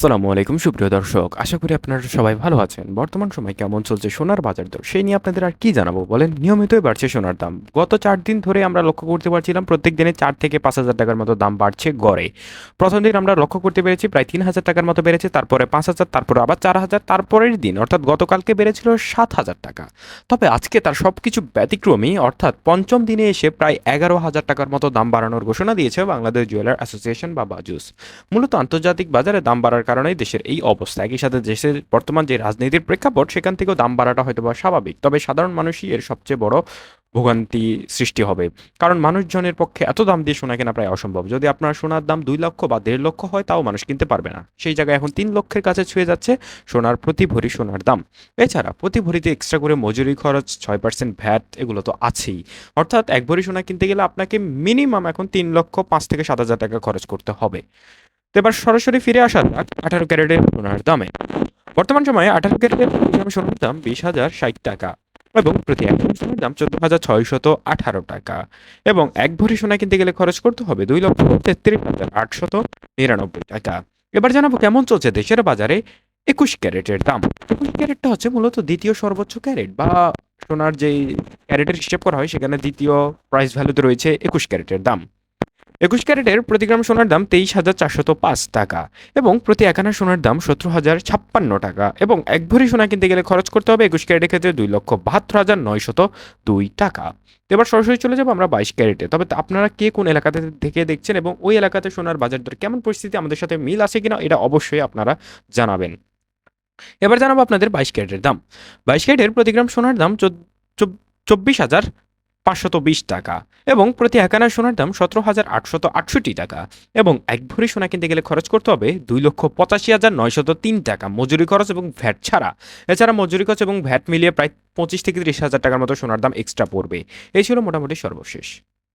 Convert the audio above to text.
আসসালামু আলাইকুম সুপ্রিয় দর্শক, আশা করি আপনারা সবাই ভালো আছেন। বর্তমান সময় কেমন চলছে সোনার বাজার দর সেই নিয়ে আপনাদের আর কি জানাবো বলেন। নিয়মিতই বাড়ছে সোনার দাম। গত 4 দিন ধরে আমরা লক্ষ্য করতে পারছিলাম প্রত্যেক দিনে 4 থেকে 5,000 টাকার মতো দাম বাড়ছে গড়ে। প্রথম দিন আমরা লক্ষ্য করতে পেরেছি প্রায় 3,000 টাকার মতো বেড়েছে, তারপরে 5,000, তারপরে আবার 4,000, তারপরের দিন অর্থাৎ গতকালকে বেড়েছিল 7,000 টাকা। তবে আজকে তার সবকিছু ব্যতিক্রমী, অর্থাৎ পঞ্চম দিনে এসে প্রায় 11,000 টাকার মতো দাম বাড়ানোর ঘোষণা দিয়েছে বাংলাদেশ জুয়েলার অ্যাসোসিয়েশন বা বাজুস। মূলত আন্তর্জাতিক বাজারে দাম বাড়ার কারণেই দেশের এই অবস্থা। একই সাথে দেশের বর্তমান যে রাজনীতির প্রেক্ষাপট সেখান থেকেও দাম বাড়াটা হয়তো বা স্বাভাবিক, তবে সাধারণ মানুষই এর সবচেয়ে বড় ভোগান্তি সৃষ্টি হবে। কারণ মানুষজনের পক্ষে এত দাম দিয়ে সোনা কেনা প্রায় অসম্ভব। যদি আপনার সোনার দাম 2 লক্ষ বা 1.5 লক্ষ হয় তাও মানুষ কিনতে পারবে না, সেই জায়গায় এখন 3 লক্ষের কাছে ছুঁয়ে যাচ্ছে সোনার প্রতি ভরি সোনার দাম। এছাড়া প্রতি ভরিতে এক্সট্রা করে মজুরি খরচ, 6% ভ্যাট, এগুলো তো আছেই। অর্থাৎ এক ভরি সোনা কিনতে গেলে আপনাকে মিনিমাম এখন 3,05,000 থেকে 7,000 টাকা খরচ করতে হবে। তো এবার সরাসরি ফিরে আসা যাক 18 ক্যারেটের সোনার দামে। বর্তমান সময়ে 18 ক্যারেটের প্রতি গ্রাম সোনার দাম 20,060 টাকা এবং প্রতি এক ভরি সোনার দাম 14,618 টাকা। এবং এক ভরি সোনা কিনতে গেলে খরচ করতে হবে 2,33,899 টাকা। এবার জানাবো কেমন চলছে দেশের বাজারে 21 ক্যারেটের দাম। 21 ক্যারেটটা হচ্ছে মূলত দ্বিতীয় সর্বোচ্চ ক্যারেট, বা সোনার যেই ক্যারেটের হিসেব করা হয় সেখানে দ্বিতীয় প্রাইস ভ্যালুতে রয়েছে 21 ক্যারেটের দাম। 21 ক্যারেটের প্রতি গ্রাম সোনার দাম 23,405 টাকা এবং প্রতি 1 আনা সোনার দাম 17,056 টাকা। এবং এক ভরি সোনা কিনতে গেলে খরচ করতে হবে 21 ক্যারেটের ক্ষেত্রে 2,72,902 টাকা। এবার সরাসরি চলে যাবো আমরা 22 ক্যারেটে। তবে আপনারা কে কোন এলাকাতে থেকে দেখছেন এবং ওই এলাকাতে সোনার বাজার দর কেমন পরিস্থিতি, আমাদের সাথে মিল আছে কিনা এটা অবশ্যই আপনারা জানাবেন। এবার জানাবো আপনাদের 22 ক্যারেটের দাম। 22 ক্যারেটের প্রতি গ্রাম সোনার দাম 24,520 টাকা এবং প্রতি 1 আনা সোনার দাম 17,868 টাকা। এবং এক ভরি সোনা কিনতে গেলে খরচ করতে হবে 2,85,903 টাকা মজুরি খরচ এবং ভ্যাট ছাড়া। এছাড়া মজুরি খরচ এবং ভ্যাট মিলিয়ে প্রায় 25,000 থেকে 30,000 টাকার মতো সোনার দাম এক্সট্রা পড়বে। এই ছিল মোটামুটি সর্বশেষ।